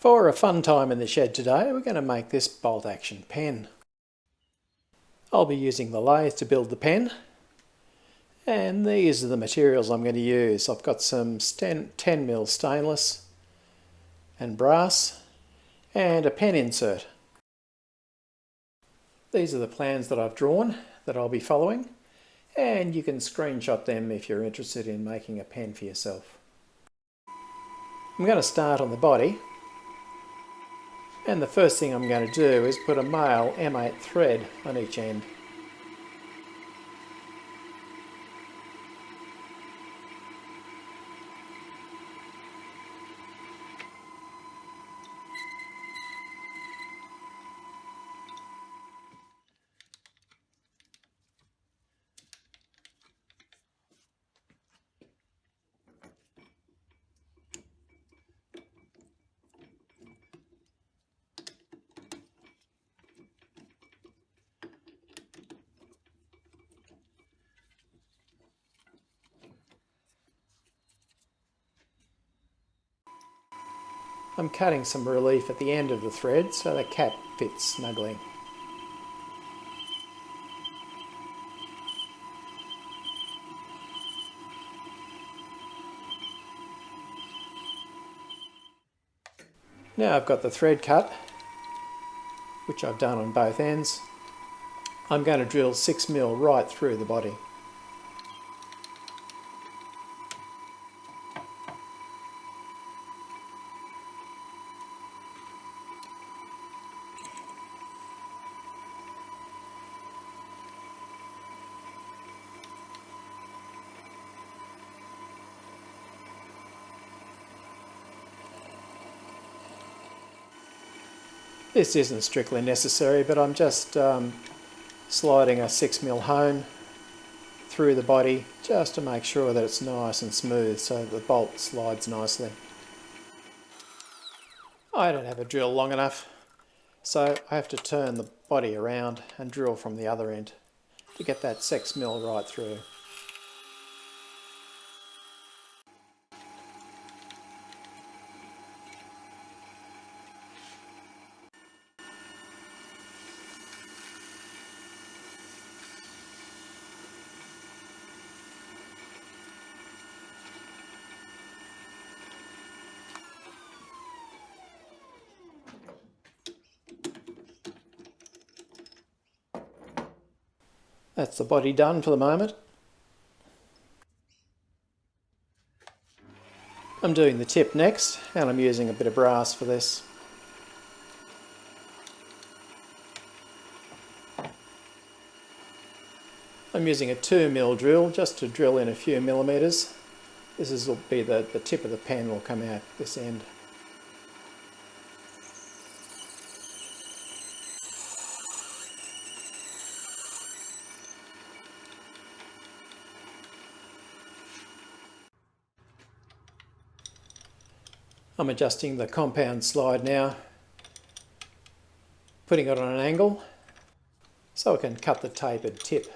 For a fun time in the shed today, we're going to make this bolt action pen. I'll be using the lathe to build the pen, and these are the materials I'm going to use. I've got some 10mm stainless and brass and a pen insert. These are the plans that I've drawn that I'll be following, and you can screenshot them if you're interested in making a pen for yourself. I'm going to start on the body. And the first thing I'm going to do is put a male M8 thread on each end. I'm cutting some relief at the end of the thread so the cap fits snugly. Now I've got the thread cut, which I've done on both ends. I'm going to drill 6mm right through the body. This isn't strictly necessary, but I'm just sliding a 6mm hone through the body just to make sure that it's nice and smooth so that the bolt slides nicely. I don't have a drill long enough, so I have to turn the body around and drill from the other end to get that 6mm right through. That's the body done for the moment. I'm doing the tip next, and I'm using a bit of brass for this. I'm using a 2mm drill just to drill in a few millimetres. This will be the tip of the pen will come out this end. I'm adjusting the compound slide now, putting it on an angle so I can cut the tapered tip.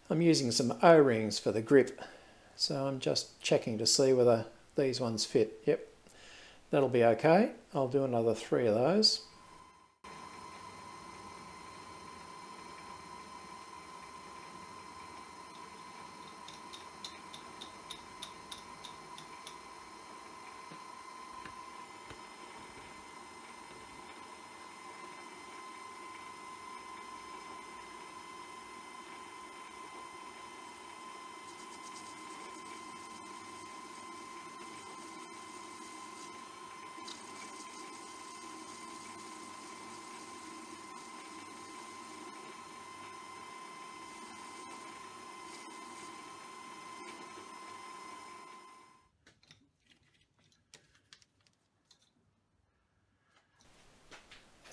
I'm using some O-rings for the grip, so I'm just checking to see whether these ones fit. Yep, that'll be okay. I'll do another 3 of those.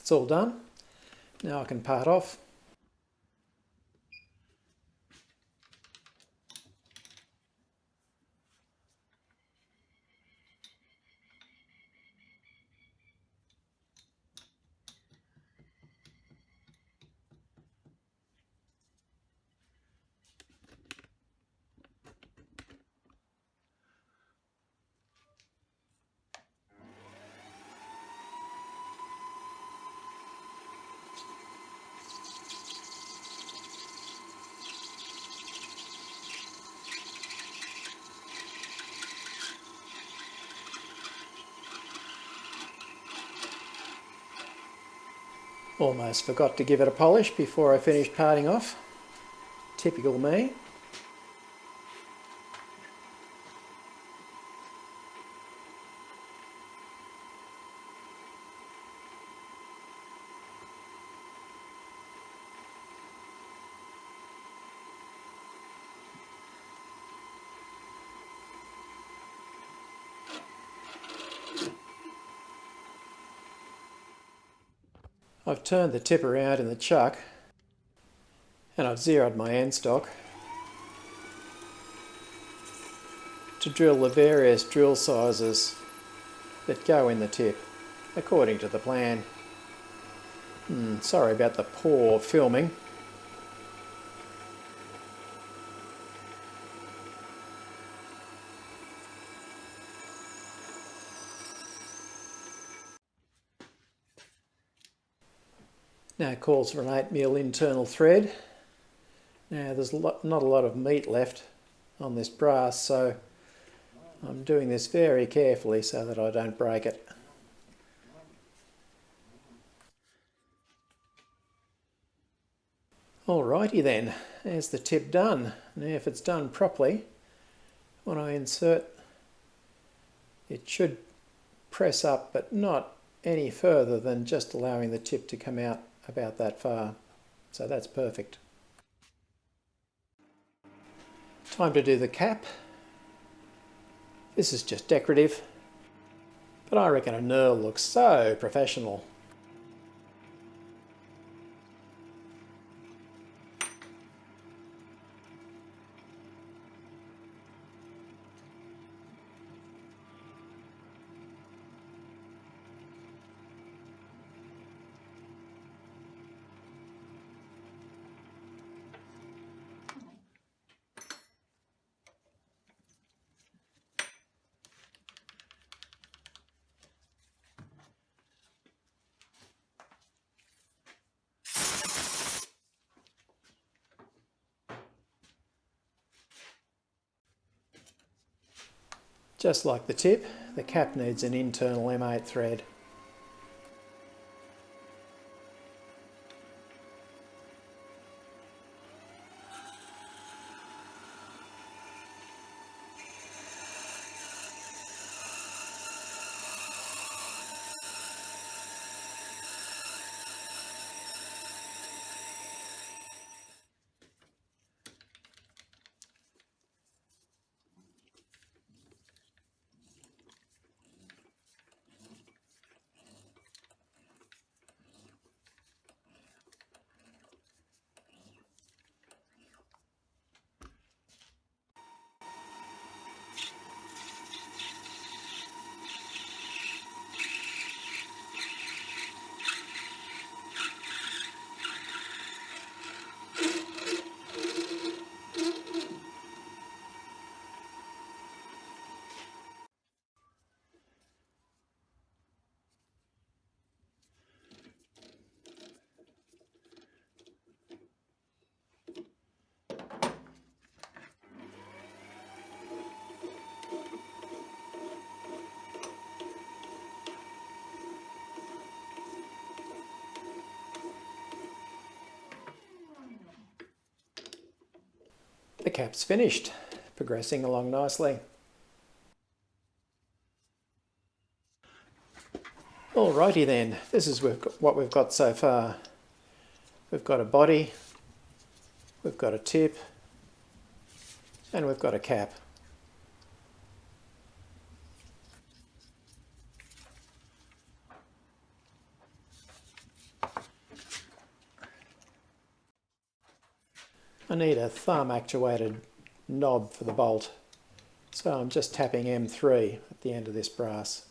It's all done. Now I can part off. Almost forgot to give it a polish before I finished parting off. Typical me. I've turned the tip around in the chuck and I've zeroed my end stock to drill the various drill sizes that go in the tip according to the plan. Sorry about the poor filming. Now it calls for an 8mm internal thread. Now there's not a lot of meat left on this brass, so I'm doing this very carefully so that I don't break it. Alrighty then, there's the tip done. Now if it's done properly, when I insert, it should press up but not any further than just allowing the tip to come out about that far. So that's perfect. Time to do the cap. This is just decorative, but I reckon a knurl looks so professional. Just like the tip, the cap needs an internal M8 thread. The cap's finished, progressing along nicely. Alrighty then, this is what we've got so far. We've got a body, we've got a tip, and we've got a cap. I need a thumb actuated knob for the bolt, so I'm just tapping M3 at the end of this brass.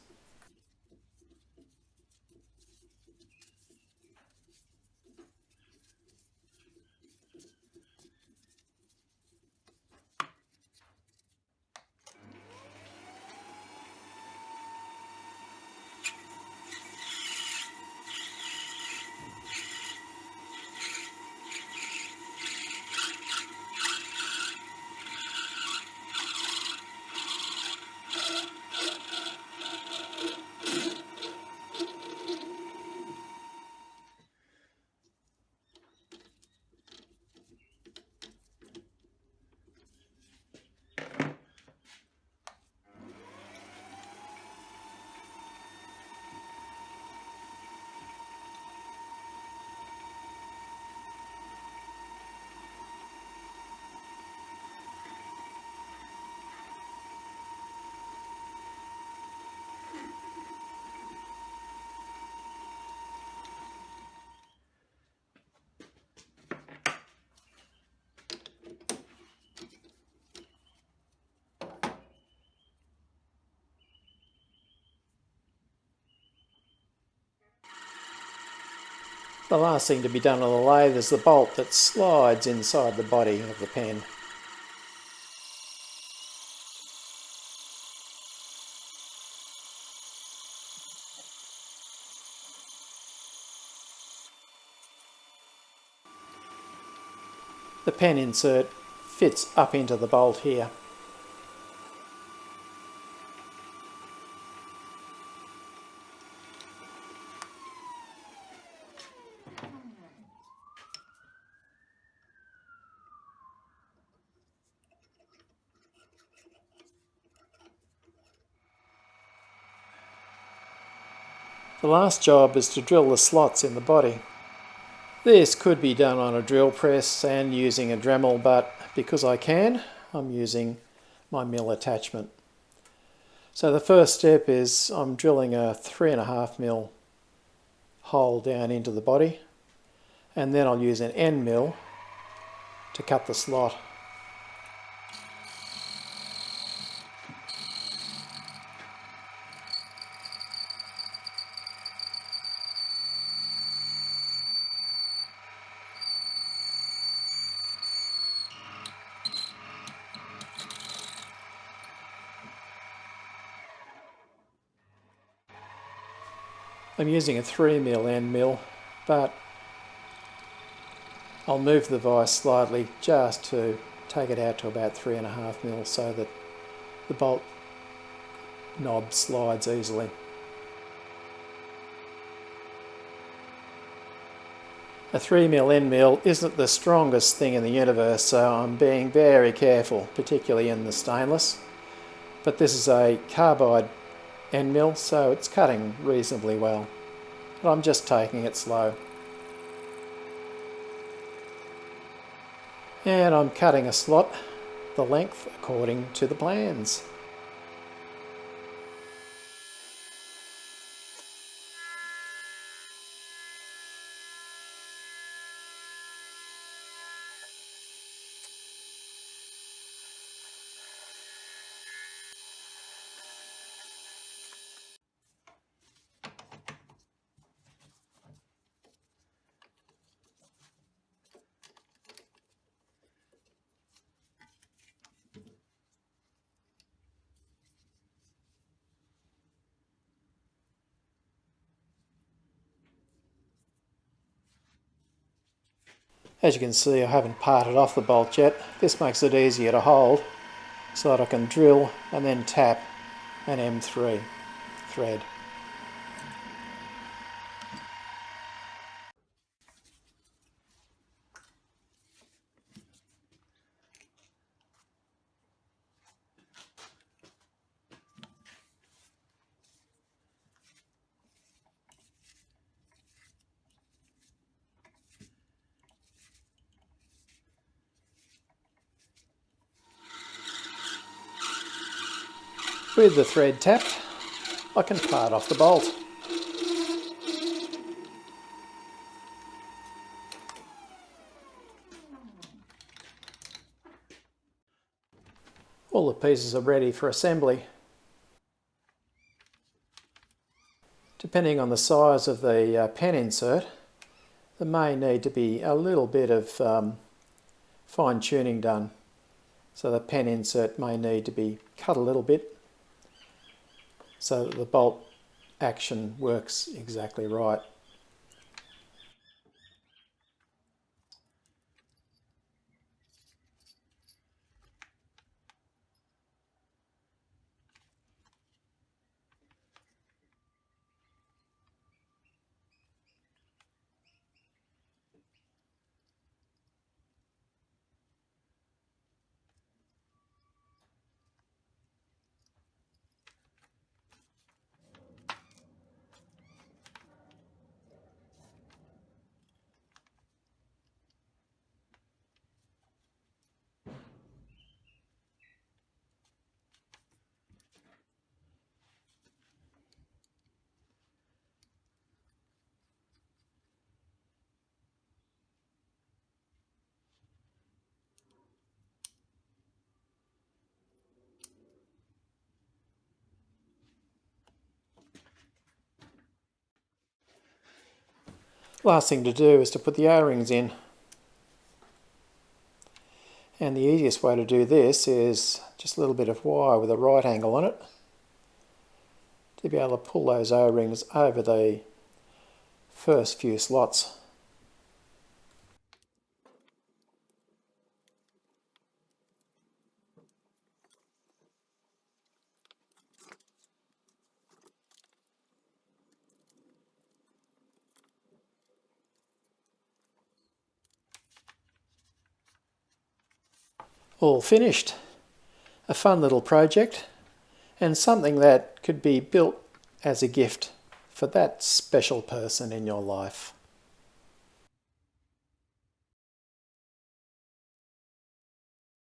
The last thing to be done on the lathe is the bolt that slides inside the body of the pen. The pen insert fits up into the bolt here. The last job is to drill the slots in the body. This could be done on a drill press and using a Dremel, but because I can, I'm using my mill attachment. So the first step is I'm drilling a 3.5mm hole down into the body, and then I'll use an end mill to cut the slot. I'm using a 3mm end mill, but I'll move the vise slightly just to take it out to about 3.5mm so that the bolt knob slides easily. A 3mm end mill isn't the strongest thing in the universe, so I'm being very careful, particularly in the stainless. But this is a carbide end mill, so it's cutting reasonably well. But I'm just taking it slow. And I'm cutting a slot the length according to the plans. As you can see, I haven't parted off the bolt yet. This makes it easier to hold so that I can drill and then tap an M3 thread. With the thread tapped, I can part off the bolt. All the pieces are ready for assembly. Depending on the size of the pen insert, there may need to be a little bit of fine tuning done. So the pen insert may need to be cut a little bit so that the bolt action works exactly right. Last thing to do is to put the O-rings in. And the easiest way to do this is just a little bit of wire with a right angle on it to be able to pull those O-rings over the first few slots. All finished. A fun little project and something that could be built as a gift for that special person in your life.